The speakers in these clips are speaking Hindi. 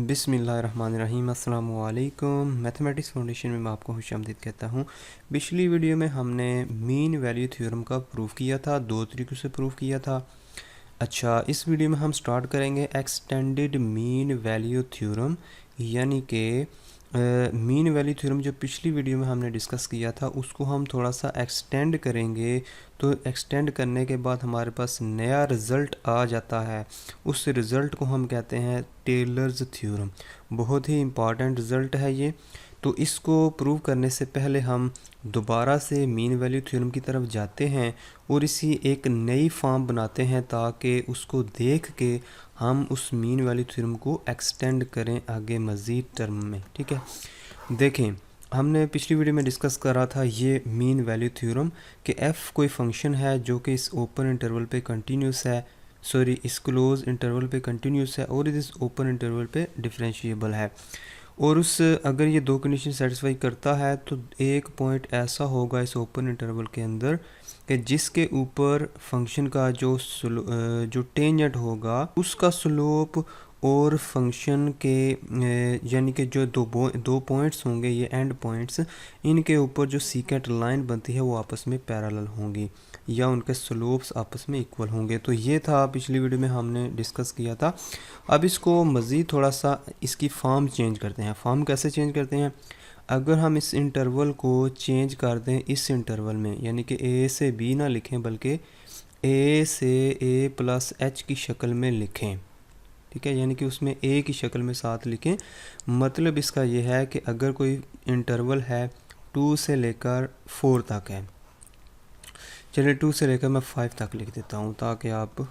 बिस्मिल्लाहिर्रहमानिर्रहीम। अस्सलामु अलैकुम। मैथमेटिक्स फाउंडेशन में मैं आपको खुशामदीद कहता हूँ। पिछली वीडियो में हमने मीन वैल्यू थ्योरम का प्रूफ किया था, दो तरीक़ों से प्रूफ किया था। अच्छा, इस वीडियो में हम स्टार्ट करेंगे एक्सटेंडेड मीन वैल्यू थ्योरम, यानी कि मीन वैल्यू थ्योरम जो पिछली वीडियो में हमने डिस्कस किया था उसको हम थोड़ा सा एक्सटेंड करेंगे। तो एक्सटेंड करने के बाद हमारे पास नया रिज़ल्ट आ जाता है, उस रिज़ल्ट को हम कहते हैं टेलर्स थ्योरम। बहुत ही इम्पॉर्टेंट रिज़ल्ट है ये। तो इसको प्रूव करने से पहले हम दोबारा से मीन वैल्यू थ्योरम की तरफ जाते हैं और इसी एक नई फॉर्म बनाते हैं ताकि उसको देख के हम उस मीन वैल्यू थ्योरम को एक्सटेंड करें आगे मज़ीद टर्म में। ठीक है, देखें हमने पिछली वीडियो में डिस्कस करा था ये मीन वैल्यू थ्योरम कि एफ़ कोई फंक्शन है जो कि इस ओपन इंटरवल पे कंटिन्यूस है, इस क्लोज इंटरवल पे कंटिन्यूस है और इस ओपन इंटरवल पे डिफरेंशिएबल है। और उस अगर ये दो कंडीशन सेटिस्फाई करता है तो एक पॉइंट ऐसा होगा इस ओपन इंटरवल के अंदर कि जिसके ऊपर फंक्शन का जो टेंजेंट होगा उसका स्लोप और फंक्शन के यानी कि जो दो पॉइंट्स होंगे, ये एंड पॉइंट्स, इनके ऊपर जो सीकेंट लाइन बनती है वो आपस में पैरेलल होंगी या उनके स्लोप्स आपस में इक्वल होंगे। तो ये था पिछली वीडियो में हमने डिस्कस किया था। अब इसको मज़ीद थोड़ा सा इसकी फॉर्म चेंज करते हैं। फॉर्म कैसे चेंज करते हैं? अगर हम इस इंटरवल को चेंज कर दें इस इंटरवल में, यानी कि ए से बी ना लिखें बल्कि ए से ए प्लस एच की शक्ल में लिखें। ठीक है, यानी कि उसमें ए की शक्ल में साथ लिखें। मतलब इसका ये है कि अगर कोई इंटरवल है 2 से लेकर 4 तक है, चलिए 2 से लेकर मैं 5 तक लिख देता हूँ ताकि आप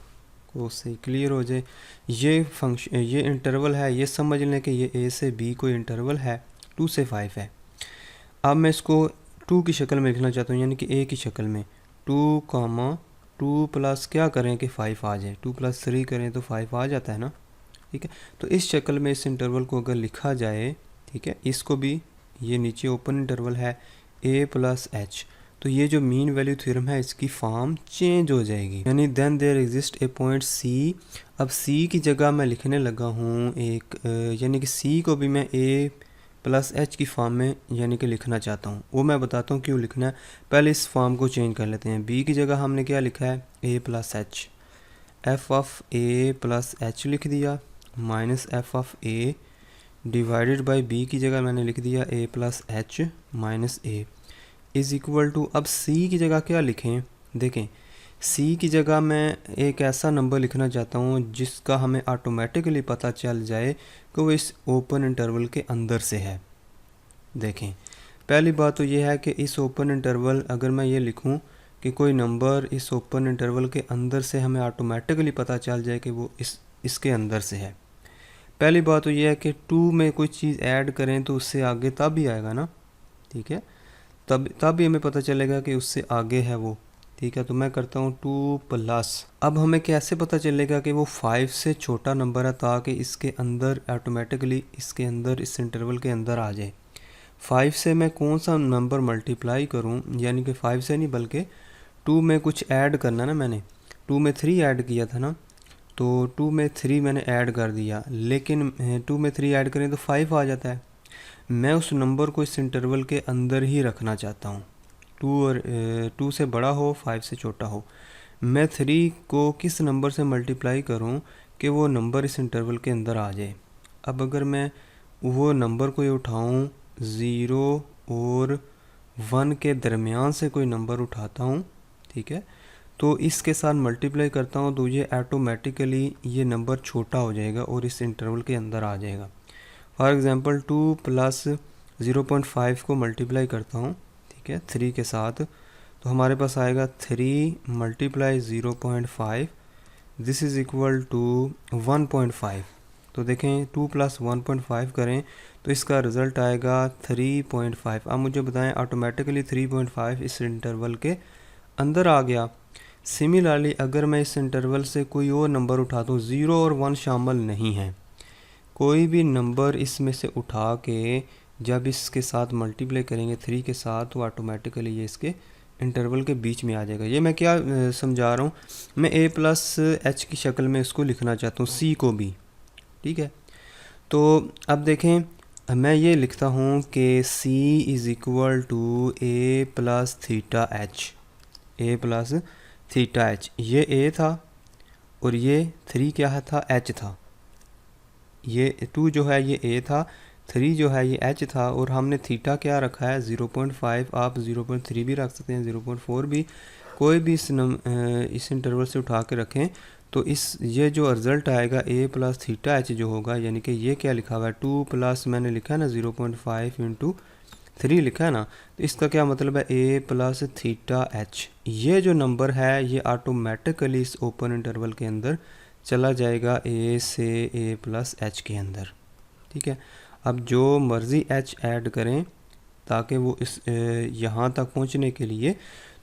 को उससे क्लियर हो जाए। ये इंटरवल है, ये समझ लें कि ये ए से बी कोई इंटरवल है 2 से 5 है। अब मैं इसको 2 की शक्ल में लिखना चाहता हूँ, यानी कि ए की शक्ल में 2 प्लस क्या करें कि 5 आ जाए, 2 प्लस 3 करें तो 5 आ जाता है ना। ठीक है, तो इस शक्ल में इस इंटरवल को अगर लिखा जाए, ठीक है, इसको भी, ये नीचे ओपन इंटरवल है ए प्लस एच, तो ये जो मीन वैल्यू थ्योरम है इसकी फॉर्म चेंज हो जाएगी, यानी then there exist a point C. अब सी की जगह मैं लिखने लगा हूँ एक यानी कि सी को भी मैं ए प्लस एच की फॉर्म में यानी कि लिखना चाहता हूँ। वो मैं बताता हूँ क्यों लिखना है। पहले इस फॉर्म को चेंज कर लेते हैं। बी की जगह हमने क्या लिखा है, ए plus H, F of A plus H लिख दिया minus F of A divided by B की जगह मैंने लिख दिया A plus H minus A is equal to, अब सी की जगह क्या लिखें? देखें, सी की जगह मैं एक ऐसा नंबर लिखना चाहता हूँ जिसका हमें ऑटोमेटिकली पता चल जाए कि वो इस ओपन इंटरवल के अंदर से है। देखें, पहली बात तो ये है कि इस ओपन इंटरवल, अगर मैं ये लिखूँ कि कोई नंबर इस ओपन इंटरवल के अंदर से, हमें ऑटोमेटिकली पता चल जाए कि वो इसके अंदर से है। पहली बात तो ये है कि 2 में कोई चीज़ ऐड करें तो उससे आगे तब ही आएगा ना। ठीक है, तब भी हमें पता चलेगा कि उससे आगे है वो। ठीक है, तो मैं करता हूँ 2 प्लस। अब हमें कैसे पता चलेगा कि वो 5 से छोटा नंबर है ताकि इसके अंदर ऑटोमेटिकली इसके अंदर इस इंटरवल के अंदर आ जाए। 5 से मैं कौन सा नंबर मल्टीप्लाई करूँ, यानी कि 5 से नहीं बल्कि 2 में कुछ ऐड करना ना। मैंने 2 में 3 ऐड किया था ना, तो 2 में 3 मैंने ऐड कर दिया, लेकिन 2 में 3 ऐड करें तो 5 आ जाता है। मैं उस नंबर को इस इंटरवल के अंदर ही रखना चाहता हूँ, 2 से बड़ा हो 5 से छोटा हो। मैं 3 को किस नंबर से मल्टीप्लाई करूँ कि वो नंबर इस इंटरवल के अंदर आ जाए। अब अगर मैं वो नंबर को उठाऊँ 0 और 1 के दरमियान से कोई नंबर उठाता हूँ, ठीक है, तो इसके साथ मल्टीप्लाई करता हूँ तो ये ऑटोमेटिकली ये नंबर छोटा हो जाएगा और इस इंटरवल के अंदर आ जाएगा। फॉर एग्ज़ाम्पल 2 प्लस 0.5 को मल्टीप्लाई करता हूँ, ठीक है, 3 के साथ, तो हमारे पास आएगा 3 multiply 0.5, this is equal to 1.5। तो देखें 2 प्लस 1.5 करें तो इसका रिज़ल्ट आएगा 3.5। अब मुझे बताएं, ऑटोमेटिकली 3.5 इस इंटरवल के अंदर आ गया। सिमिलरली अगर मैं इस इंटरवल से कोई और नंबर उठाता हूँ, 0 और 1 शामिल नहीं है, कोई भी नंबर इसमें से उठा के जब इसके साथ मल्टीप्लाई करेंगे 3 के साथ तो ऑटोमेटिकली ये इसके इंटरवल के बीच में आ जाएगा। ये मैं क्या समझा रहा हूँ, मैं ए प्लस एच की शक्ल में इसको लिखना चाहता हूँ, सी को भी। ठीक है, तो अब देखें मैं ये लिखता हूँ कि c is equal to a plus theta H, A plus theta H, ये a था और ये 3 क्या था, h था। ये 2 जो है ये a था, 3 जो है ये h था, और हमने थीटा क्या रखा है 0.5, आप 0.3 भी रख सकते हैं, 0.4 भी, कोई भी इस इंटरवल से उठा के रखें। तो इस ये जो रिज़ल्ट आएगा a प्लस थीटा एच जो होगा, यानी कि ये क्या लिखा हुआ है 2 प्लस मैंने लिखा है ना 0.5 इंटू 3 लिखा है ना, तो इसका क्या मतलब है a प्लस थीटा एच। ये जो नंबर है ये ऑटोमेटिकली इस ओपन इंटरवल के अंदर चला जाएगा a से a प्लस एच के अंदर, ठीक है। अब जो मर्ज़ी h ऐड करें ताकि वो इस यहाँ तक पहुँचने के लिए,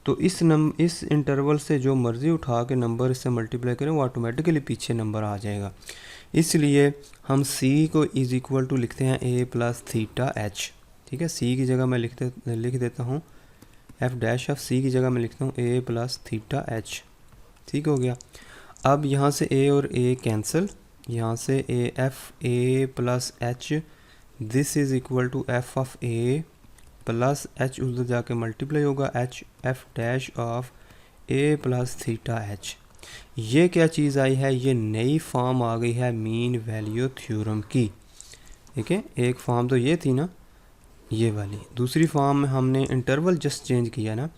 तो इस इंटरवल से जो मर्ज़ी उठा के नंबर इससे मल्टीप्लाई करें वो ऑटोमेटिकली पीछे नंबर आ जाएगा। इसलिए हम c को इज़ इक्वल टू लिखते हैं a प्लस थीटा एच, ठीक है। c की जगह मैं लिख देता हूँ f डैश ऑफ c की जगह मैं लिखता हूँ a प्लस थीटा एच, ठीक हो गया। अब यहाँ से a और a कैंसिल, यहाँ से a plus H, this is equal to f of a plus H उधर जाके मल्टीप्लाई होगा h f dash of a plus theta H. ये क्या चीज़ आई है, ये नई फॉर्म आ गई है मीन वैल्यू थ्योरम की, ठीक है। एक फॉर्म तो ये थी ना ये वाली, दूसरी फॉर्म में हमने इंटरवल जस्ट चेंज किया ना,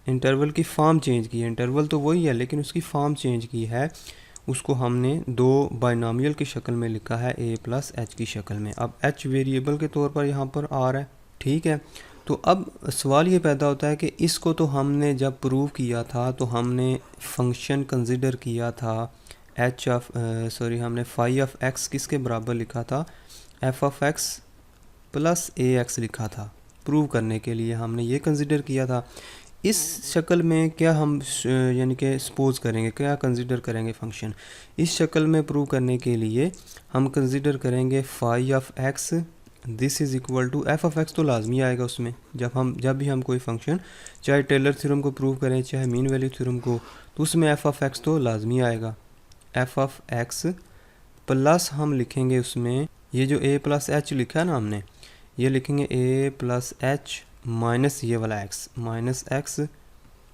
इंटरवल की फॉर्म चेंज की है, इंटरवल तो वही है लेकिन उसकी फॉर्म चेंज की है, उसको हमने दो बाइनोमियल की शक्ल में लिखा है a प्लस एच की शक्ल में। अब h वेरिएबल के तौर पर यहाँ पर आ रहा है, ठीक है। तो अब सवाल ये पैदा होता है कि इसको तो हमने जब प्रूव किया था तो हमने फंक्शन कंसिडर किया था हमने फाई ऑफ x किसके बराबर लिखा था, f of x plus ax लिखा था। प्रूव करने के लिए हमने ये कंसिडर किया था। इस शक्ल में क्या हम यानी कि सपोज करेंगे, क्या कंसिडर करेंगे फंक्शन, इस शक्ल में प्रूव करने के लिए हम कंसिडर करेंगे phi of x, this is equal to f of x तो लाजमी आएगा उसमें, जब भी हम कोई फंक्शन चाहे टेलर थ्योरम को प्रूव करें चाहे मीन वैल्यू थ्योरम को, तो उसमें f ऑफ x तो लाजमी आएगा। f ऑफ x प्लस हम लिखेंगे उसमें ये जो a प्लस एच लिखा है ना हमने, ये लिखेंगे a प्लस एच माइनस ये वाला x माइनस x,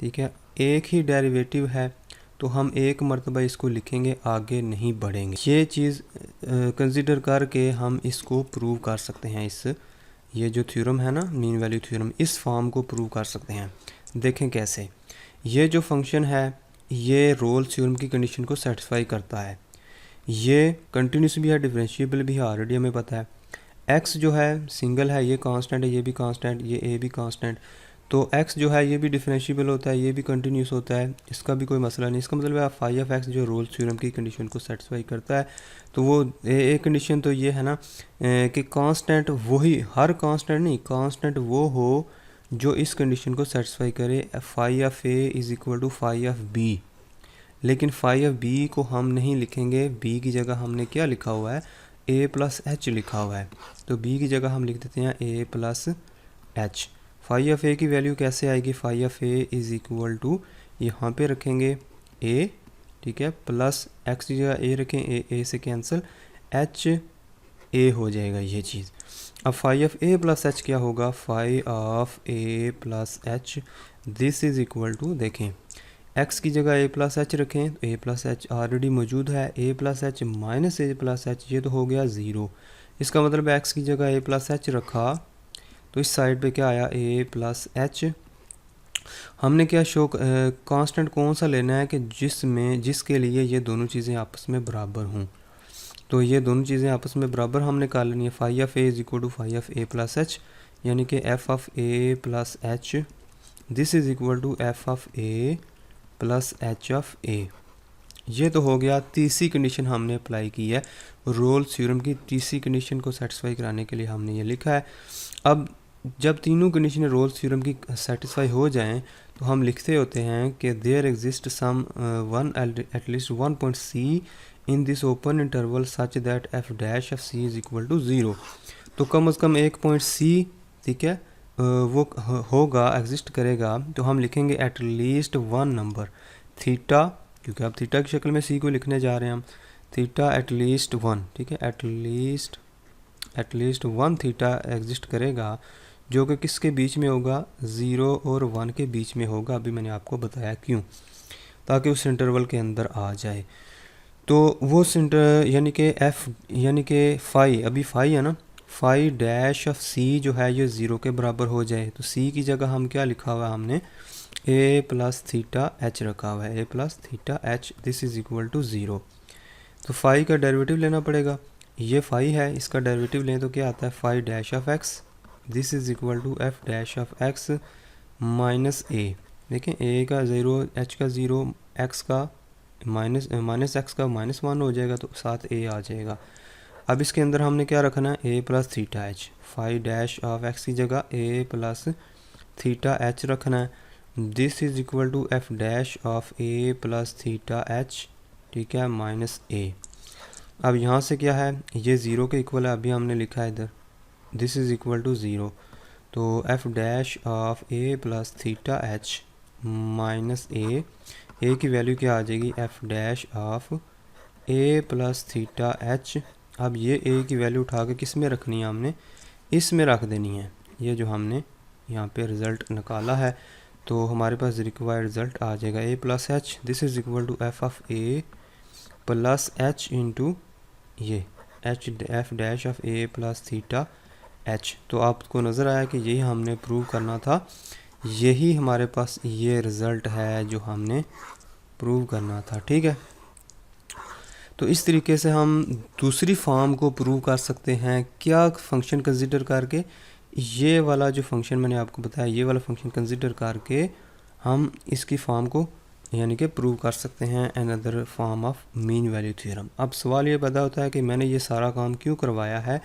ठीक है। एक ही डेरिवेटिव है तो हम एक मरतबा इसको लिखेंगे, आगे नहीं बढ़ेंगे। ये चीज़ कंसिडर करके हम इसको प्रूव कर सकते हैं, इस ये जो थ्योरम है ना मीन वैल्यू थ्योरम, इस फॉर्म को प्रूव कर सकते हैं। देखें कैसे, ये जो फंक्शन है ये रोल्स थ्योरम की कंडीशन को सेटिस्फाई करता है, ये कंटिन्यूस भी है डिफरेंशिएबल भी है, ऑलरेडी हमें पता है। x जो है सिंगल है, ये कांस्टेंट है, ये भी कांस्टेंट, ये a भी कांस्टेंट, तो x जो है ये भी डिफरेंशिएबल होता है, ये भी कंटिन्यूस होता है, इसका भी कोई मसला नहीं। इसका मतलब है फाई ऑफ x जो रोल्स थ्योरम की कंडीशन को सेटिस्फाई करता है। तो वो एक कंडीशन तो ये है ना कि कांस्टेंट वही, हर कांस्टेंट नहीं, कांस्टेंट वो हो जो इस कंडीशन को सेटिस्फाई करे, phi of a is equal to phi of b। लेकिन फाई ऑफ b को हम नहीं लिखेंगे, b की जगह हमने क्या लिखा हुआ है a प्लस एच लिखा हुआ है, तो b की जगह हम लिख देते हैं a plus H. Phi of a की वैल्यू कैसे आएगी, phi of a is equal to यहाँ पे रखेंगे a, ठीक है, प्लस x की जगह a रखें, a से कैंसिल, h a हो जाएगा ये चीज़। अब phi of a plus H क्या होगा, phi of a plus H, this is equal to, देखें x की जगह a प्लस एच रखें तो a प्लस एच ऑलरेडी मौजूद है, a plus H minus a plus H, ये तो हो गया ज़ीरो। इसका मतलब x की जगह a प्लस एच रखा तो इस साइड पे क्या आया a प्लस एच। हमने क्या शो कांस्टेंट कौन सा लेना है कि जिसके लिए ये दोनों चीज़ें आपस में बराबर हों, तो ये दोनों चीज़ें आपस में बराबर हमने कर लेनी है। Phi of a is equal to phi of a plus H, यानी कि f of a plus H, this is equal to f of a plus H of a। ये तो हो गया, तीसरी कंडीशन हमने अप्लाई की है, रोल्स थ्योरम की तीसरी कंडीशन को सेटिस्फाई कराने के लिए हमने ये लिखा है। अब जब तीनों कंडीशन रोल्स थ्योरम की सेटिस्फाई हो जाएं तो हम लिखते होते हैं कि there exist some one at least one point C in this open interval such that F dash of C is equal to zero. तो कम से कम एक पॉइंट सी, ठीक है, वो होगा, एग्जिस्ट करेगा। तो हम लिखेंगे at least one number theta, क्योंकि अब थीटा की शक्ल में सी को लिखने जा रहे हैं हम, थीटा एट लीस्ट वन, ठीक है, at least at least 1 theta exist करेगा, जो कि किसके बीच में होगा, 0 और 1 के बीच में होगा। अभी मैंने आपको बताया क्यों, ताकि उस इंटरवल के अंदर आ जाए। तो वो सेंटर यानी कि एफ यानी कि फाई, अभी फाई है ना, फाई डैश ऑफ सी जो है ये 0 के बराबर हो जाए। तो सी की जगह हम क्या लिखा हुआ है, हमने ए प्लस थीटा एच रखा हुआ है, ए plus theta H, this is equal to 0। तो फाई का डेरिवेटिव लेना पड़ेगा, ये फाई है, इसका डेरिवेटिव लें तो क्या आता है, phi dash of x, this is equal to F dash of X minus A. देखें ए का 0, एच का 0, एक्स का माइनस एक्स का -1 हो जाएगा, तो साथ ए आ जाएगा। अब इसके अंदर हमने क्या रखना है, ए plus theta H, phi dash of X की जगह ए प्लस थीटा एच रखना है। This is equal to F dash of A plus theta H, ठीक है, माइनस ए। अब यहाँ से क्या है, ये 0 के इक्वल है, अभी हमने लिखा है इधर दिस इज़ इक्वल टू 0। तो F dash of A plus theta H minus A की वैल्यू क्या आ जाएगी, F dash of A plus theta H. अब ये ए की वैल्यू उठा के किस में रखनी है, हमने इसमें रख देनी है, ये जो हमने यहाँ पे रिज़ल्ट निकाला है। तो हमारे पास रिक्वायर्ड रिज़ल्ट आ जाएगा A plus H, this is equal to F of A plus H into ये H F dash of A plus theta H. तो आपको नज़र आया कि यही हमने प्रूव करना था, यही हमारे पास ये रिज़ल्ट है जो हमने प्रूव करना था, ठीक है। तो इस तरीके से हम दूसरी फॉर्म को प्रूव कर सकते हैं, क्या फंक्शन कंसिडर करके, ये वाला जो फंक्शन मैंने आपको बताया, ये वाला फंक्शन कंसिडर करके हम इसकी फॉर्म को यानी कि प्रूव कर सकते हैं, another form of mean value theorem. अब सवाल ये पैदा होता है कि मैंने ये सारा काम क्यों करवाया है,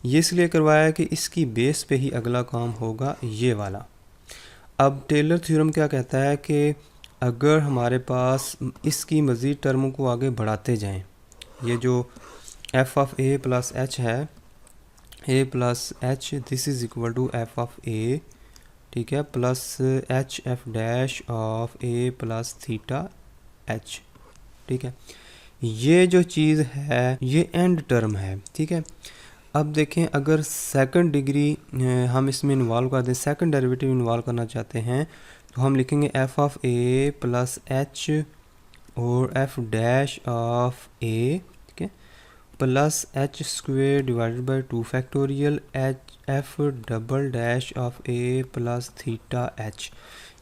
ये इसलिए करवाया है कि इसकी बेस पे ही अगला काम होगा ये वाला। अब टेलर थ्योरम क्या कहता है कि अगर हमारे पास इसकी मज़ीद टर्मों को आगे बढ़ाते जाएं, ये जो F of A plus H है, ए plus H, this is equal to F of A, ठीक है, plus H F dash of A plus theta H, ठीक है। ये जो चीज़ है ये एंड टर्म है, ठीक है। अब देखें, अगर सेकंड डिग्री हम इसमें इन्वॉल्व कर दें, सेकंड डेरिवेटिव इन्वॉल्व करना चाहते हैं, तो हम लिखेंगे F of A plus h और एफ डैश ऑफ ए, ठीक है, plus h square divided by 2 factorial H F double dash of A plus theta H.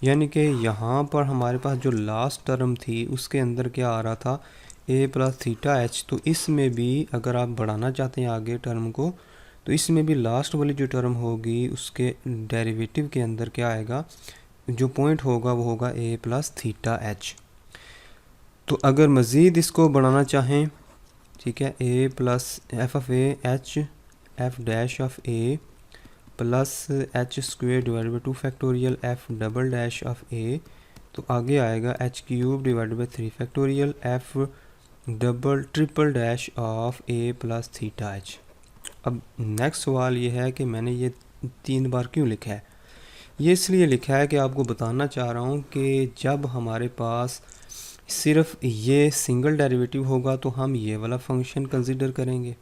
यानी कि यहाँ पर हमारे पास जो लास्ट टर्म थी उसके अंदर क्या आ रहा था, ए प्लस थीटा एच। तो इसमें भी अगर आप बढ़ाना चाहते हैं आगे टर्म को, तो इसमें भी लास्ट वाली जो टर्म होगी उसके डेरिवेटिव के अंदर क्या आएगा, जो पॉइंट होगा वो होगा ए प्लस थीटा एच। तो अगर मज़ीद इसको बढ़ाना चाहें, ठीक है, ए plus f of a h F dash of A plus h square divide by 2 factorial f double dash of a, तो आगे आएगा h cube divide by 3 factorial f double triple dash of A plus theta H. अब नेक्स्ट सवाल ये है कि मैंने ये 3 बार क्यों लिखा है, ये इसलिए लिखा है कि आपको बताना चाह रहा हूँ कि जब हमारे पास सिर्फ ये सिंगल डेरिवेटिव होगा तो हम ये वाला फंक्शन कंसीडर करेंगे,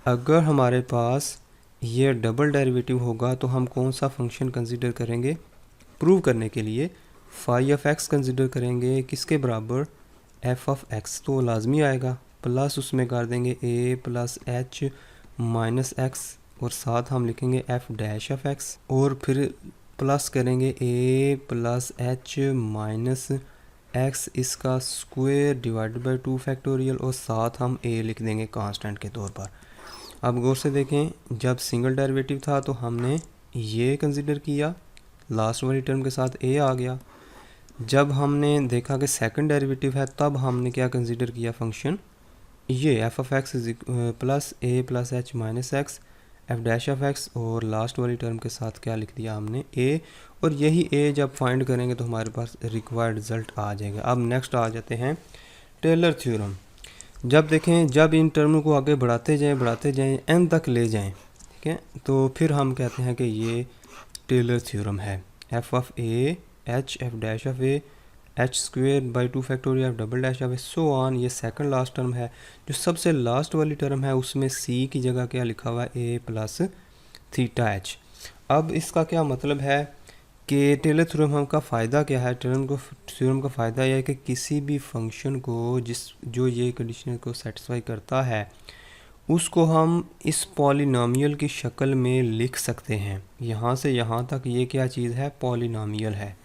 अगर हमारे पास ये डबल डेरिवेटिव होगा तो हम कौन सा फंक्शन कंसीडर करेंगे, प्रूव करने के लिए फाई ऑफ एक्स कंसीडर करेंगे, किसके बराबर, एफ ऑफ एक्स। तो लाजमी आएगा, प्लस उसमें कर देंगे ए प्लस एच माइनस एक्स, और साथ हम लिखेंगे एफ डैश ऑफ एक्स, और फिर प्लस करेंगे ए प्लस एच माइनस एक्स इसका स्क्वायर डिवाइडेड बाई 2 फैक्टोरियल, और साथ हम ए लिख देंगे कांस्टेंट के तौर पर। अब गौर से देखें, जब सिंगल डेरिवेटिव था तो हमने ये कंसिडर किया, लास्ट वाली टर्म के साथ ए आ गया। जब हमने देखा कि सेकंड डेरिवेटिव है तब हमने क्या कंसिडर किया, फंक्शन ये F of x plus a plus H minus x f dash of x, और लास्ट वाली टर्म के साथ क्या लिख दिया हमने, ए। और यही ए जब फाइंड करेंगे तो हमारे पास रिक्वायर्ड रिजल्ट आ जाएगा। अब नेक्स्ट आ जाते हैं टेलर थ्योरम। जब देखें, जब इन टर्मों को आगे बढ़ाते जाएं एन तक ले जाएं, ठीक है, तो फिर हम कहते हैं कि ये टेलर थ्योरम है। F of a h F dash of a H square by 2 factorial double dash of so on. ये सेकंड लास्ट टर्म है। जो सबसे लास्ट वाली टर्म है उसमें सी की जगह क्या लिखा हुआ है, ए प्लस थीटा एच। अब इसका क्या मतलब है कि टेलर थ्योरम का फ़ायदा क्या है। टेलर थ्योरम का फ़ायदा यह है कि किसी भी फंक्शन को जो ये कंडीशन को सेटिस्फाई करता है उसको हम इस पॉलिनॉमियल की शक्ल में लिख सकते हैं। यहाँ से यहाँ तक ये क्या चीज़ है, पॉलिनॉमियल है।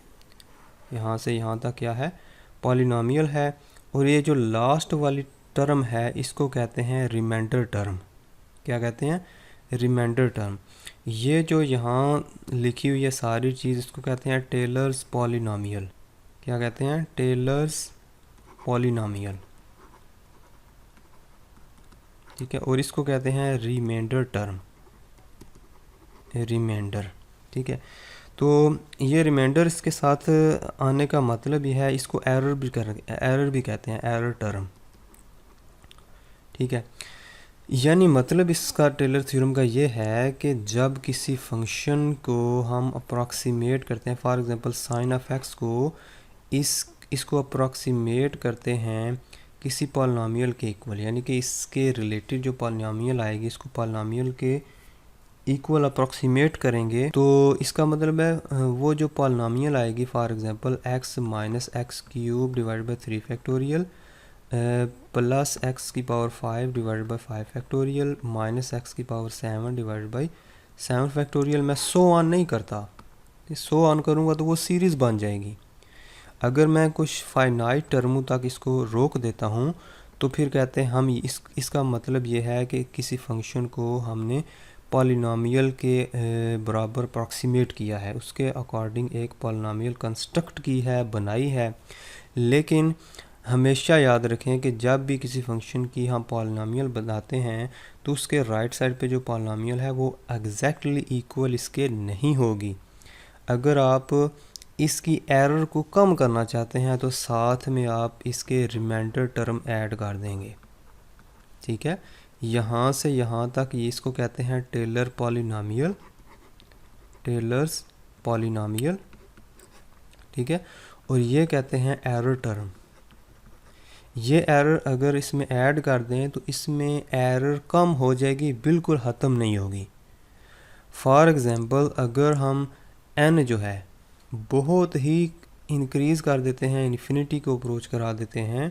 यहाँ से यहाँ तक क्या है, पॉलिनॉमियल है। और ये जो लास्ट वाली टर्म है इसको कहते हैं रिमाइंडर टर्म। क्या कहते हैं, रिमाइंडर टर्म। ये जो यहाँ लिखी हुई है सारी चीज़ इसको कहते हैं टेलर्स पॉलिनॉमियल। क्या कहते हैं, टेलर्स पॉलिनॉमियल। ठीक है, और इसको कहते हैं रिमाइंडर टर्म, रिमाइंडर। ठीक है, तो ये रिमाइंडर इसके साथ आने का मतलब ये है, इसको एरर भी कहते हैं, एरर टर्म। ठीक है, यानी मतलब इसका टेलर थ्योरम का ये है कि जब किसी फंक्शन को हम अप्रॉक्सीमेट करते हैं, for example sine of X को इसको अप्रॉक्सीमेट करते हैं किसी पॉलिनॉमियल के इक्वल, यानी कि इसके रिलेटेड जो पॉलिनॉमियल आएगी इसको पॉलिनॉमियल के इक्वल अप्रॉक्सीमेट करेंगे, तो इसका मतलब है वो जो पॉलिनॉमियल आएगी for example x minus x cube divide by 3 factorial plus x की power 5 divided by 5 factorial minus x की पावर 7 डिवाइडेड बाई 7 फैक्टोरियल। मैं सो ऑन नहीं करता, सो ऑन करूँगा तो वो सीरीज़ बन जाएगी। अगर मैं कुछ फाइनाइट टर्मों तक इसको रोक देता हूँ तो फिर कहते हैं हम इसका मतलब ये है कि किसी फंक्शन को हमने पॉलिनॉमियल के बराबर अप्रॉक्सीमेट किया है, उसके अकॉर्डिंग एक पॉलिनॉमियल कंस्ट्रक्ट की है, बनाई है। लेकिन हमेशा याद रखें कि जब भी किसी फंक्शन की हम पॉलिनॉमियल बनाते हैं तो उसके राइट साइड पे जो पॉलिनॉमियल है वो एग्जैक्टली इक्वल इसके नहीं होगी। अगर आप इसकी एरर को कम करना चाहते हैं तो साथ में आप इसके रिमाइंडर टर्म ऐड कर देंगे। ठीक है, यहाँ से यहाँ तक ये इसको कहते हैं टेलर पॉलिनॉमियल, टेलर्स पॉलिनॉमियल। ठीक है, और ये कहते हैं एरर टर्म। ये एरर अगर इसमें ऐड कर दें तो इसमें एरर कम हो जाएगी, बिल्कुल ख़त्म नहीं होगी। फॉर एग्ज़ाम्पल अगर हम n जो है बहुत ही इंक्रीज़ कर देते हैं, इन्फिनिटी को अप्रोच करा देते हैं,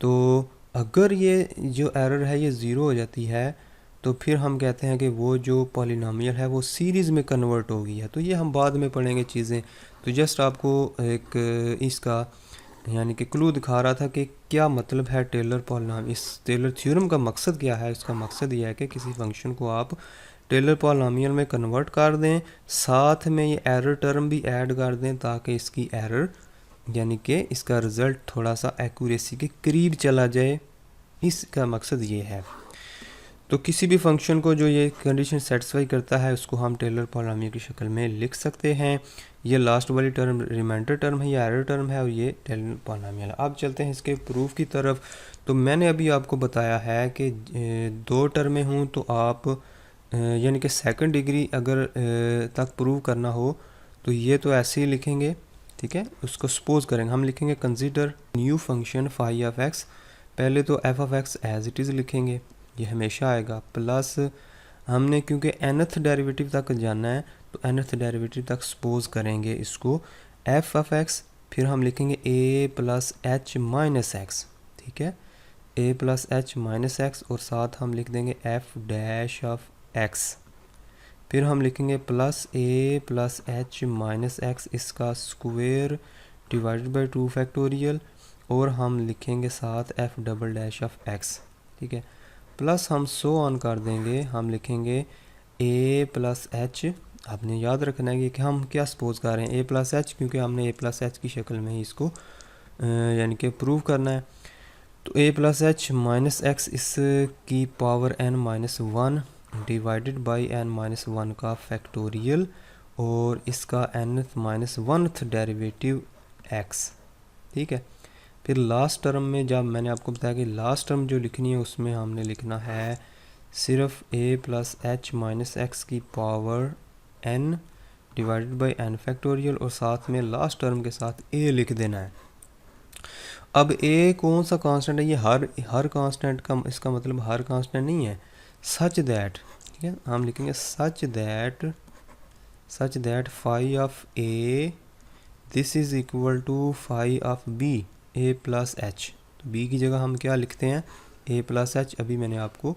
तो अगर ये जो एरर है ये ज़ीरो हो जाती है तो फिर हम कहते हैं कि वो जो पॉलिनॉमियल है वो सीरीज़ में कन्वर्ट हो गई है। तो ये हम बाद में पढ़ेंगे चीज़ें। तो जस्ट आपको एक इसका यानी कि क्लू दिखा रहा था कि क्या मतलब है टेलर पॉलिनॉमियल। इस टेलर थ्योरम का मकसद क्या है, इसका मकसद यह है कि किसी फंक्शन को आप टेलर पॉलिनॉमियल में कन्वर्ट कर दें, साथ में ये एरर टर्म भी ऐड कर दें ताकि इसकी एरर यानी कि इसका रिज़ल्ट थोड़ा सा एक्यूरेसी के करीब चला जाए। इसका मकसद ये है। तो किसी भी फंक्शन को जो ये कंडीशन सेटिस्फाई करता है उसको हम टेलर पॉलिनॉमियल की शक्ल में लिख सकते हैं। ये लास्ट वाली टर्म रिमाइंडर टर्म है, ये एरर टर्म है और ये टेलर पॉलिनॉमियल है। अब चलते हैं इसके प्रूफ की तरफ। तो मैंने अभी आपको बताया है कि दो टर्में हों तो आप यानी कि सेकंड डिग्री अगर तक प्रूव करना हो तो ये तो ऐसे ही लिखेंगे। ठीक है, उसको सपोज करेंगे, हम लिखेंगे consider new function phi of X. पहले तो F of X as it is लिखेंगे, ये हमेशा आएगा, प्लस हमने क्योंकि nth डेरिवेटिव तक जाना है तो nth डेरिवेटिव तक सपोज करेंगे इसको एफ ऑफ एक्स, फिर हम लिखेंगे a plus H minus x. ठीक है, a plus H minus x और साथ हम लिख देंगे एफ डैश ऑफ एक्स। फिर हम लिखेंगे plus a plus H minus x इसका स्क्वायर डिवाइडेड बाई 2 फैक्टोरियल और हम लिखेंगे साथ F double dash of x. ठीक है, प्लस हम सो ऑन कर देंगे, हम लिखेंगे a प्लस एच। आपने याद रखना है कि हम क्या सपोज कर रहे हैं a प्लस एच, क्योंकि हमने a प्लस एच की शक्ल में ही इसको यानी कि प्रूव करना है। तो a plus H minus x इसकी power n minus 1 divided by n minus 1 का फैक्टोरियल और इसका n minus 1th derivative x। ठीक है, फिर लास्ट टर्म में जब मैंने आपको बताया कि लास्ट टर्म जो लिखनी है उसमें हमने लिखना है सिर्फ a plus H minus x की power n divided by n factorial और साथ में लास्ट टर्म के साथ a लिख देना है। अब ए कौन सा कांस्टेंट है, ये हर कांस्टेंट का, इसका मतलब हर कांस्टेंट नहीं है, सच दैट, ठीक है, हम लिखेंगे such that phi of A this is equal to phi of B A plus H. तो बी की जगह हम क्या लिखते हैं, ए प्लस एच। अभी मैंने आपको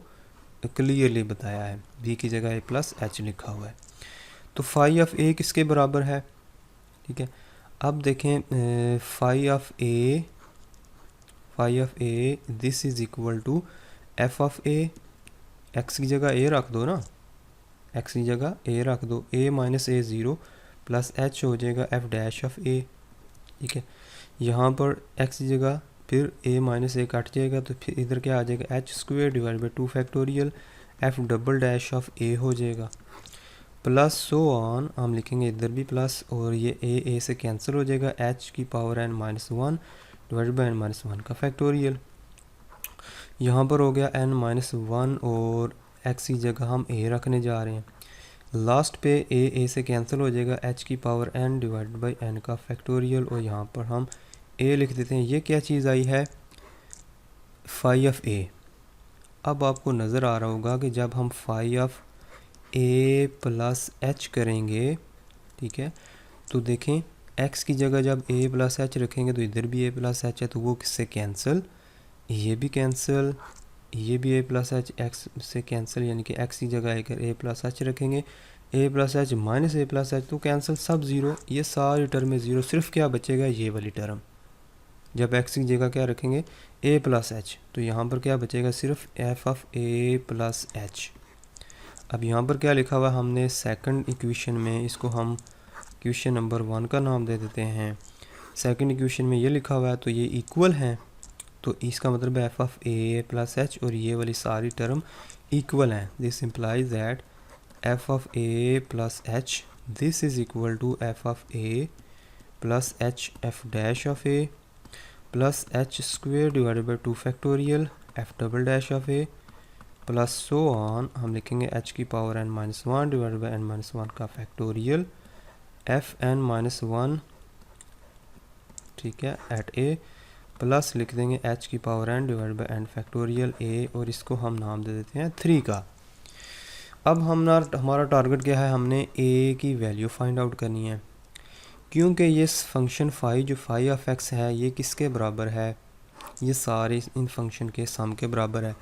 क्लियरली बताया है, बी की जगह ए प्लस एच लिखा हुआ है। तो फाई ऑफ ए किसके बराबर है, ठीक है। अब देखें phi of A this is equal to F of A, X की जगह ए रख दो ना, एक्स की जगह ए रख दो, ए माइनस ए ज़ीरो प्लस एच हो जाएगा एफ डैश ऑफ ए, ठीक है। यहाँ पर एक्स की जगह फिर ए माइनस ए कट जाएगा, तो फिर इधर क्या आ जाएगा, h square divide by 2 factorial f double dash of a हो जाएगा, प्लस सो ऑन, हम लिखेंगे इधर भी प्लस, और ये ए से कैंसिल हो जाएगा, एच की power N minus one divide by N minus one का फैक्टोरियल। यहाँ पर हो गया एन माइनस वन और एक्स की जगह हम ए रखने जा रहे हैं, लास्ट पे ए से कैंसिल हो जाएगा, एच की power n divide by n का फैक्टोरियल, और यहाँ पर हम ए लिख देते हैं। ये क्या चीज़ आई है, फाई ऑफ ए। अब आपको नज़र आ रहा होगा कि जब हम phi of A plus h करेंगे, ठीक है, तो देखें एक्स की जगह जब ए प्लस एच रखेंगे तो इधर भी ए प्लस एच है, तो वो किससे कैंसिल, ये भी कैंसिल, ये भी ए प्लस एच एक्स से कैंसिल, यानी कि एक्स की जगह अगर ए प्लस एच रखेंगे, ए प्लस एच माइनस ए प्लस एच तो कैंसिल, सब ज़ीरो, ये सारी टर्म ज़ीरो, सिर्फ क्या बचेगा, ये वाली टर्म। जब एक्स की जगह क्या रखेंगे, ए प्लस एच, तो यहाँ पर क्या बचेगा, सिर्फ F of A plus H. अब यहाँ पर क्या लिखा हुआ है हमने सेकंड इक्वेशन में, इसको हम इक्वेशन नंबर 1 का नाम दे देते हैं। सेकंड इक्वेशन में ये लिखा हुआ है, तो ये इक्वल है, तो इसका मतलब है f of A plus h और ये वाली सारी टर्म इक्वल हैं। This implies that f of A plus H this is equal to F of A plus H F dash of A plus h square divided by 2 factorial f double dash of A plus so on, हम लिखेंगे एच की power N minus one divided by N minus one का factorial f n minus one, ठीक है, एट ए, प्लस लिख देंगे एच की power n divide by n factorial a, और इसको हम नाम दे देते हैं 3 का। अब हमारा टारगेट क्या है, हमने ए की वैल्यू फाइंड आउट करनी है, क्योंकि ये फंक्शन फाई जो फाई ऑफ एक्स है ये किसके बराबर है, ये सारे इन फंक्शन के सम के बराबर है।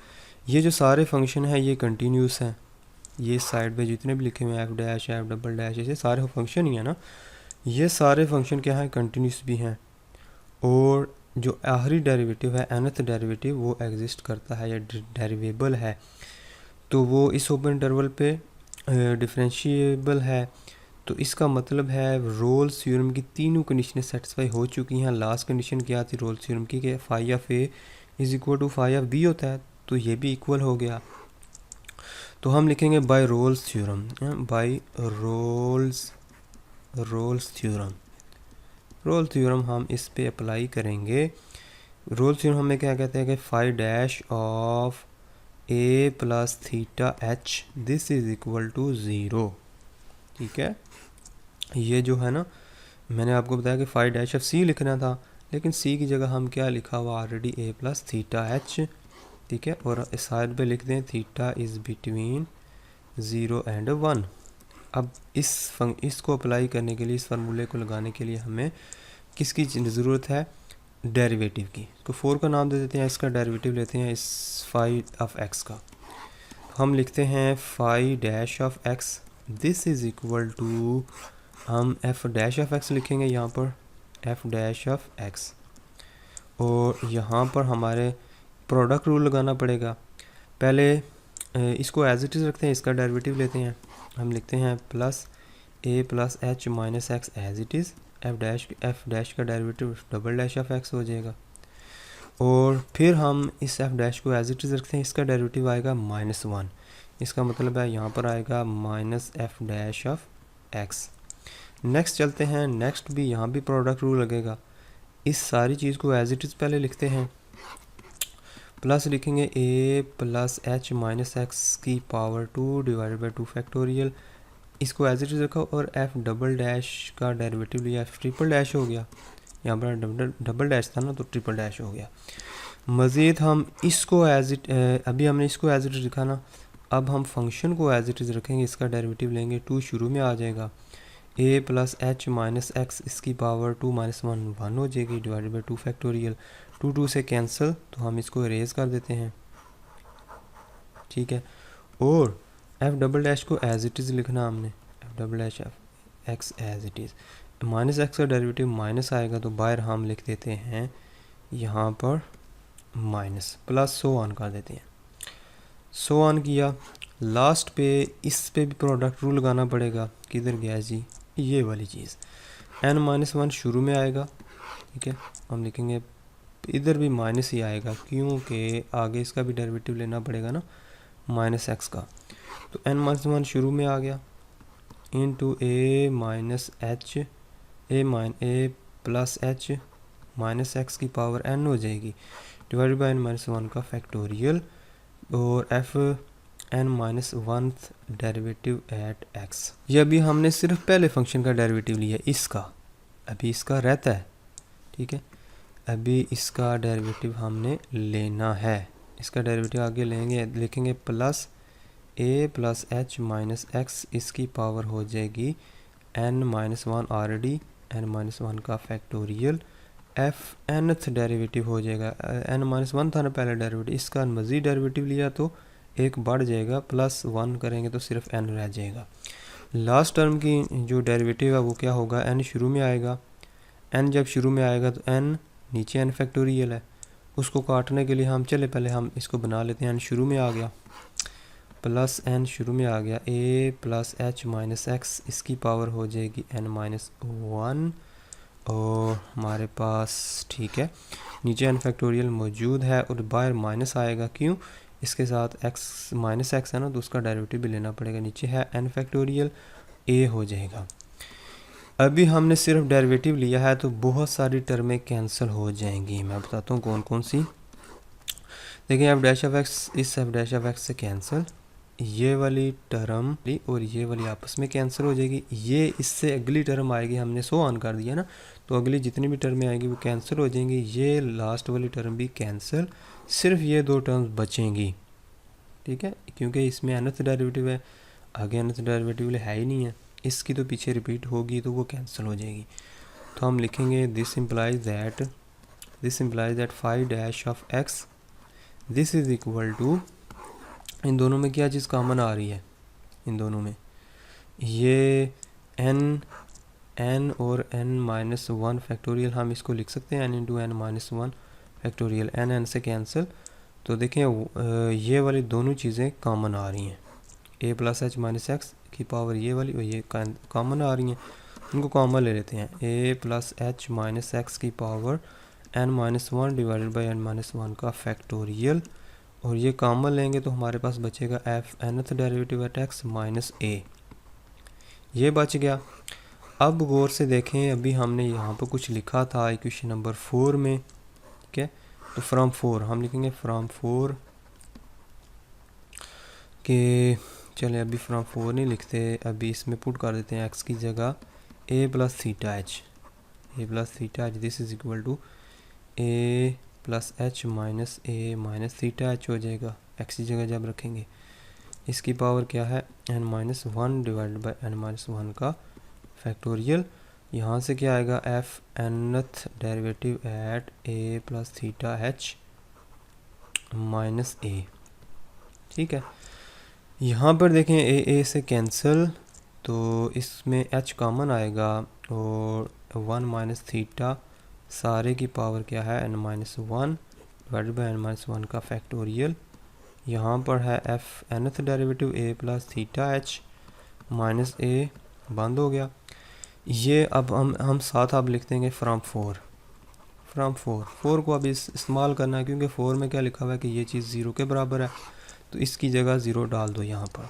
ये जो सारे फंक्शन है ये कंटिन्यूस हैं, ये साइड पे जितने भी लिखे हुए हैं F dash F double dash, ये सारे फंक्शन ही है ना, ये सारे फंक्शन क्या है, कंटिन्यूस भी हैं, और जो आखिरी डेरिवेटिव है nth डेरिवेटिव वो एग्जिस्ट करता है या डेरिवेबल है, तो वो इस ओपन इंटरवल पे डिफरेंशिएबल है। तो इसका मतलब है रोल्स थ्योरम की तीनों कंडीशनें सेटिस्फाई हो चुकी हैं। लास्ट कंडीशन क्या थी रोल्स थ्योरम की, कि phi of a is equal to phi of b होता है, तो ये भी इक्वल हो गया। तो हम लिखेंगे by Rolle's theorem, by Rolle's theorem हम इस पे अप्लाई करेंगे। रोल्स थ्योरम हमें क्या कहते हैं कि phi dash of A plus theta H this is equal to zero, ठीक है। ये जो है ना, मैंने आपको बताया कि फाई डैश ऑफ सी लिखना था, लेकिन सी की जगह हम क्या लिखा हुआ ऑलरेडी ए प्लस थीटा एच, ठीक है, और इस साइड पे लिख दें थीटा इज़ बिटवीन 0 एंड 1। अब इसको अप्लाई करने के लिए, इस फार्मूले को लगाने के लिए हमें किसकी ज़रूरत है, डेरिवेटिव की। तो 4 का नाम दे देते हैं, इसका डेरिवेटिव लेते हैं इस फाई ऑफ एक्स का। हम लिखते हैं phi dash of x this is equal to, हम एफ डैश ऑफ एक्स लिखेंगे यहाँ पर, एफ डैश ऑफ एक्स, और यहाँ पर हमारे प्रोडक्ट रूल लगाना पड़ेगा। पहले इसको एज इट इज़ रखते हैं, इसका डेरिवेटिव लेते हैं, हम लिखते हैं plus a plus H minus x as it is, f dash का derivative double dash of x हो जाएगा, और फिर हम इस एफ डैश को एज इट इज़ रखते हैं, इसका डेरिवेटिव आएगा माइनस वन, इसका मतलब है यहाँ पर आएगा minus F dash of x. Next चलते हैं, नेक्स्ट भी यहाँ भी प्रोडक्ट रूल लगेगा। इस सारी चीज़ को एज इट इज़ पहले लिखते हैं, प्लस लिखेंगे ए प्लस एच माइनस एक्स की पावर 2 डिवाइडेड बाई 2 फैक्टोरियल, इसको एज इट इज़ रखो, और एफ डबल डैश का डेरिवेटिव लिया, एफ ट्रिपल डैश हो गया, यहाँ पर डबल डैश था ना, तो ट्रिपल डैश हो गया। मज़ीद हम इसको एज इट, अभी हमने इसको एज इट लिखा ना, अब हम फंक्शन को एज इट इज़ रखेंगे, इसका डेरिवेटिव लेंगे। 2 शुरू में आ जाएगा, a plus H minus x इसकी पावर 2 माइनस 1 हो जाएगी, डिवाइडेड बाई 2 फैक्टोरियल। 2 से कैंसिल, तो हम इसको इरेज कर देते हैं, ठीक है। और एफ डबल डैश को एज इट इज़ लिखना हमने, f double dash f x as it is. Minus x का डेरिवेटिव माइनस आएगा, तो बाहर हम लिख देते हैं यहाँ पर माइनस, प्लस सो ऑन कर देते हैं। सो ऑन किया, लास्ट पे इस पे भी प्रोडक्ट रूल लगाना पड़ेगा। किधर गया जी, ये वाली चीज़, n माइनस 1 शुरू में आएगा, ठीक है। हम लिखेंगे इधर भी माइनस ही आएगा, क्योंकि आगे इसका भी डेरिवेटिव लेना पड़ेगा ना, माइनस एक्स का। तो n माइनस 1 शुरू में आ गया, into A minus H, A plus H minus x की पावर n हो जाएगी, डिवाइडेड बाई n माइनस 1 का फैक्टोरियल, और F n minus 1 derivative eight x। ये अभी हमने सिर्फ पहले फंक्शन का डेरिवेटिव लिया, इसका अभी इसका रहता है, ठीक है। अभी इसका डेरिवेटिव हमने लेना है, इसका डेरिवेटिव आगे लेंगे, लिखेंगे plus a plus H minus x इसकी पावर हो जाएगी n minus 1 already, n minus 1 का फैक्टोरियल, एफ nth डेरिवेटिव हो जाएगा, n माइनस 1 था ना पहले डेरिवेटिव, इसका मज़ीद डेरिवेटिव लिया तो एक बढ़ जाएगा, प्लस 1 करेंगे तो सिर्फ n रह जाएगा। लास्ट टर्म की जो डेरिवेटिव है वो क्या होगा, n शुरू में आएगा, n जब शुरू में आएगा तो n नीचे n फैक्टोरियल है, उसको काटने के लिए हम चले पहले हम इसको बना लेते हैं। n शुरू में आ गया, प्लस n शुरू में आ गया, a plus H minus x इसकी पावर हो जाएगी n माइनस 1, और हमारे पास, ठीक है, नीचे n फैक्टोरियल मौजूद है और बाहर माइनस आएगा, क्यों, इसके साथ x माइनस एक्स है ना, तो उसका डेरिवेटिव भी लेना पड़ेगा। नीचे है n फैक्टोरियल, a हो जाएगा। अभी हमने सिर्फ डेरिवेटिव लिया है, तो बहुत सारी टर्में कैंसिल हो जाएंगी। मैं बताता हूँ कौन कौन सी। देखिए एफ डैश ऑफ एक्स इस एफ डैश ऑफ एक्स से कैंसिल, ये वाली टर्म और ये वाली आपस में कैंसिल हो जाएगी। ये इससे अगली टर्म आएगी, हमने सो ऑन कर दिया ना, तो अगली जितनी भी टर्में आएंगी वो कैंसिल हो जाएंगी। ये लास्ट वाली टर्म भी कैंसिल, सिर्फ ये 2 टर्म्स बचेंगी, ठीक है, क्योंकि इसमें nth डेरिवेटिव है, आगे nth डेरिवेटिव है ही नहीं है, इसकी तो पीछे रिपीट होगी तो वो कैंसिल हो जाएगी। तो हम लिखेंगे this implies that 5 dash of x this is equal to, इन दोनों में क्या चीज़ कॉमन आ रही है, इन दोनों में ये n और n माइनस 1 फैक्टोरियल, हम इसको लिख सकते हैं n into n minus 1 factorial, n से कैंसिल। तो देखें ये वाली दोनों चीज़ें कॉमन आ रही हैं, a plus H minus x की पावर ये वाली और ये कॉमन आ रही हैं, उनको कॉमन ले लेते हैं। a plus H minus x की power n minus 1 divided by n minus 1 का फैक्टोरियल, और ये कॉमन लेंगे तो हमारे पास बचेगा F nth derivative eight x minus a, ये बच गया। अब गौर से देखें, अभी हमने यहाँ पर कुछ लिखा था इक्वेशन नंबर 4 में, ठीक है, तो फ्रॉम 4 हम लिखेंगे फ्रॉम 4 के, चले अभी फ्रॉम 4 नहीं लिखते, अभी इसमें पुट कर देते हैं x की जगह a plus theta H, this is equal to a plus H minus a minus theta h हो जाएगा, x की जगह जब रखेंगे। इसकी पावर क्या है, n minus 1 divided by n minus 1 का फैक्टोरियल, यहाँ से क्या आएगा, F nth derivative eight a plus theta H minus a, ठीक है। यहाँ पर देखें a से कैंसिल, तो इसमें h कॉमन आएगा, और 1 माइनस थीटा सारे की पावर क्या है, n minus 1 divided by n minus 1 का फैक्टोरियल, यहाँ पर है F nth derivative a plus theta H minus a, बंद हो गया। ये अब हम साथ अब लिख देंगे फ्रॉम 4 4 को अब इस्तेमाल करना है, क्योंकि 4 में क्या लिखा हुआ है कि ये चीज़ 0 के बराबर है, तो इसकी जगह 0 डाल दो। यहाँ पर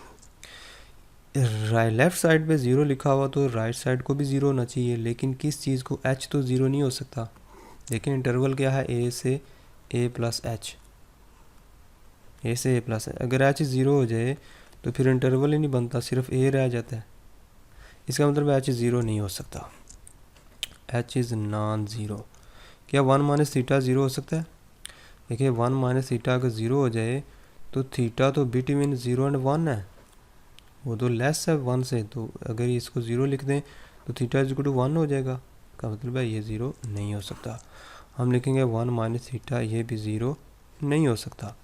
लेफ़्ट साइड पे 0 लिखा हुआ, तो राइट साइड को भी 0 होना चाहिए, लेकिन किस चीज़ को, h तो 0 नहीं हो सकता, लेकिन इंटरवल क्या है, a से a प्लस एच, a से a प्लस एच। अगर h 0 हो जाए तो फिर इंटरवल ही नहीं बनता, सिर्फ a रह जाता है, इसका मतलब h 0 नहीं हो सकता। H is non zero. क्या 1 माइनस थीटा ज़ीरो हो सकता है? देखिए 1 माइनस थीटा अगर ज़ीरो हो जाए तो थीटा तो बिटवीन 0 एंड 1 है, वो तो लेस है 1 से, तो अगर इसको ज़ीरो लिख दें तो थीटा इज इक्वल टू 1 हो जाएगा। का मतलब है ये ज़ीरो नहीं हो सकता। हम लिखेंगे 1 माइनस थीटा, ये भी ज़ीरो नहीं हो सकता,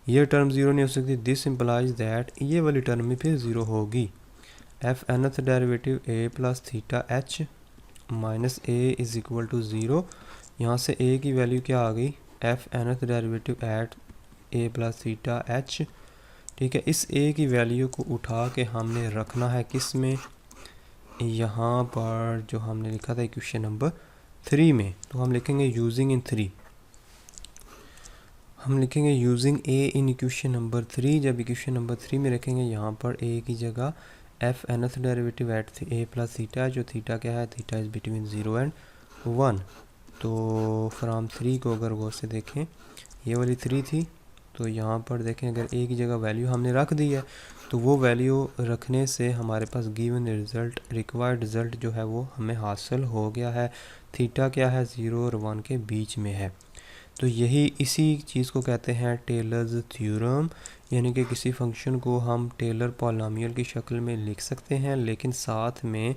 ये टर्म ज़ीरो नहीं हो सकती। दिस इम्प्लाइज दैट ये वाली टर्म भी फिर ज़ीरो होगी। F nth derivative a plus theta H minus A is equal to zero. यहाँ से ए की वैल्यू क्या आ गई? F nth derivative at a plus theta H. ठीक है, इस ए की वैल्यू को उठा के हमने रखना है किस में? यहाँ पर जो हमने लिखा था इक्वेशन नंबर 3 में, तो हम लिखेंगे यूजिंग इन 3, हम लिखेंगे using A in equation number 3। जब इक्वेशन नंबर 3 में रखेंगे यहाँ पर ए की जगह F nth derivative at a plus theta, जो थीटा क्या है? Theta is between 0 and 1। तो फ्राम 3 को अगर गौर से देखें, ये वाली 3 थी, तो यहाँ पर देखें अगर ए की जगह वैल्यू हमने रख दी है तो वो वैल्यू रखने से हमारे पास गिवन रिज़ल्ट, रिक्वायर्ड रिज़ल्ट जो है वो हमें हासिल हो गया है। थीटा क्या है? 0 और 1 के बीच में है। तो यही इसी चीज़ को कहते हैं टेलर्स थ्योरम, यानी कि किसी फंक्शन को हम टेलर पॉलिनॉमियल की शक्ल में लिख सकते हैं, लेकिन साथ में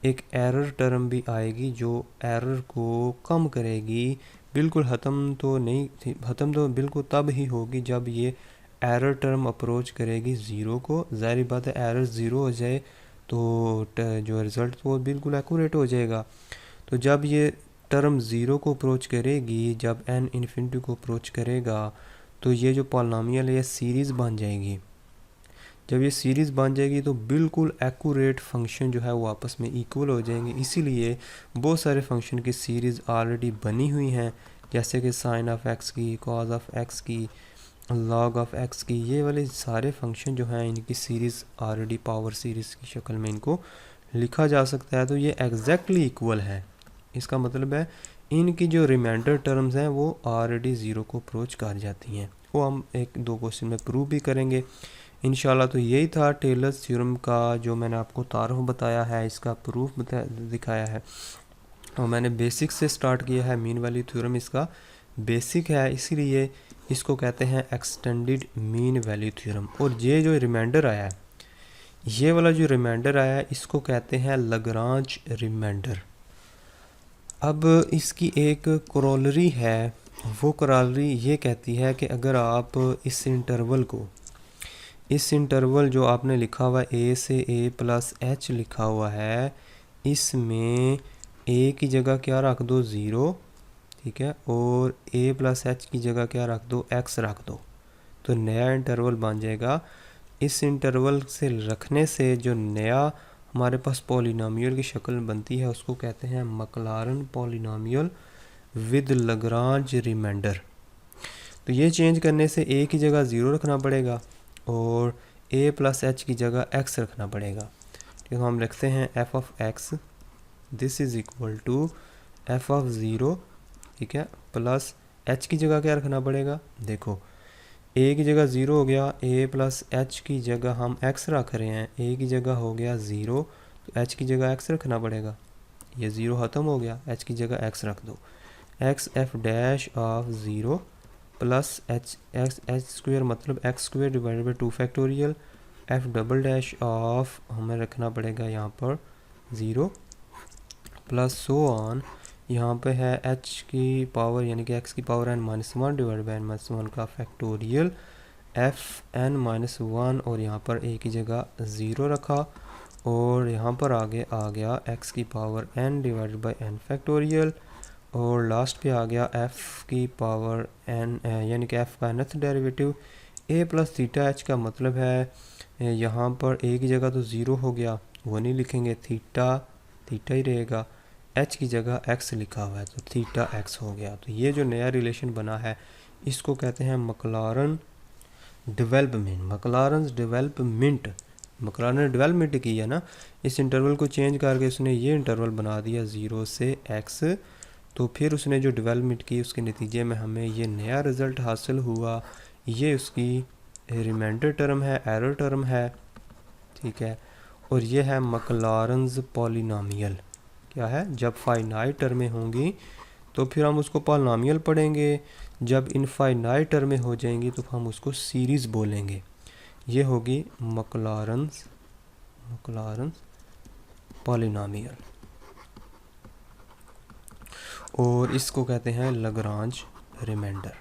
एक एरर टर्म भी आएगी जो एरर को कम करेगी। बिल्कुल ख़त्म तो नहीं, ख़त्म तो बिल्कुल तब ही होगी जब ये एरर टर्म अप्रोच करेगी ज़ीरो को। ज़ाहिर बात है एरर ज़ीरो हो जाए तो जो रिज़ल्ट वो बिल्कुल एक्यूरेट हो जाएगा। तो जब ये टर्म ज़ीरो को अप्रोच करेगी, जब n इन्फिनिटी को अप्रोच करेगा, तो ये जो पॉलिनॉमियल है ये सीरीज़ बन जाएगी। जब ये सीरीज़ बन जाएगी तो बिल्कुल एक्यूरेट फंक्शन जो है वो आपस में इक्वल हो जाएंगे। इसीलिए बहुत सारे फंक्शन की सीरीज़ ऑलरेडी बनी हुई हैं, जैसे कि साइन ऑफ एक्स की, कॉज ऑफ एक्स की, लॉग ऑफ एक्स की, ये वाले सारे फंक्शन जो हैं इनकी सीरीज़ ऑलरेडी पावर सीरीज़ की शक्ल में इनको लिखा जा सकता है। तो ये एग्जैक्टली इक्वल है। इसका मतलब है इनकी जो रिमाइंडर टर्म्स हैं वो ऑलरेडी ज़ीरो को अप्रोच कर जाती हैं। वो हम एक दो क्वेश्चन में प्रूव भी करेंगे इंशाल्लाह। तो यही था टेलर्स थ्योरम का जो मैंने आपको तारुफ बताया है, इसका प्रूफ दिखाया है। और मैंने बेसिक से स्टार्ट किया है। मीन वैल्यू थ्योरम इसका बेसिक है, इसीलिए इसको कहते हैं एक्सटेंडेड मीन वैल्यू थ्योरम। और ये जो रिमाइंडर आया है, ये वाला जो रिमाइंडर आया है, इसको कहते हैं लाग्रांज रिमाइंडर। अब इसकी एक कोरोलरी है, वो कोरोलरी ये कहती है कि अगर आप इस इंटरवल जो आपने लिखा हुआ है ए से ए प्लस एच लिखा हुआ है, इसमें ए की जगह क्या रख दो? ज़ीरो, ठीक है, और ए प्लस एच की जगह क्या रख दो? एक्स रख दो, तो नया इंटरवल बन जाएगा। इस इंटरवल से रखने से जो नया हमारे पास पॉलिनॉमियल की शक्ल बनती है उसको कहते हैं मैक्लॉरन पॉलिनॉमियल विद लाग्रांज रिमाइंडर। तो ये चेंज करने से ए की जगह ज़ीरो रखना पड़ेगा और ए प्लस एच की जगह एक्स रखना पड़ेगा। तो हम रखते हैं f of x, this is equal to F of zero, ठीक है, प्लस एच की जगह क्या रखना पड़ेगा? देखो ए की जगह ज़ीरो हो गया, ए प्लस एच की जगह हम एक्स रख रहे हैं, ए की जगह हो गया ज़ीरो, तो एच की जगह एक्स रखना पड़ेगा। ये ज़ीरो ख़त्म हो गया, एच की जगह एक्स रख दो। X f dash of zero plus h square, मतलब x square divided by 2 factorial, f double dash of हमें रखना पड़ेगा यहाँ पर ज़ीरो, प्लस सो ऑन। यहाँ पे है h की पावर यानी कि x की power n minus one divide by n minus one का factorial f n minus one, और यहाँ पर a की जगह ज़ीरो रखा, और यहाँ पर आगे आ गया x की power n divide by n factorial, और लास्ट पे आ गया f की पावर n यानी कि f का nth derivative a plus theta h। का मतलब है यहाँ पर a की जगह तो ज़ीरो हो गया, वो नहीं लिखेंगे, थीटा ही रहेगा, h की जगह x लिखा हुआ है तो थीटा x हो गया। तो ये जो नया रिलेशन बना है इसको कहते हैं मैक्लॉरन डेवलपमेंट। मैक्लॉरन ने डेवलपमेंट की है ना, इस इंटरवल को चेंज करके उसने ये इंटरवल बना दिया ज़ीरो से x, तो फिर उसने जो डेवलपमेंट की उसके नतीजे में हमें ये नया रिज़ल्ट हासिल हुआ। ये उसकी रिमाइंडर टर्म है, एरर टर्म है, ठीक है, और ये है मैक्लॉरन्स पॉलिनॉमियल। क्या है, जब फाइनाइट टर्में होंगी तो फिर हम उसको पॉलिनॉमियल पढ़ेंगे, जब इनफाइनाइट टर्में हो जाएंगी तो हम उसको सीरीज़ बोलेंगे। ये होगी मैक्लॉरेंस पॉलिनॉमियल, और इसको कहते हैं लाग्रांज रिमाइंडर।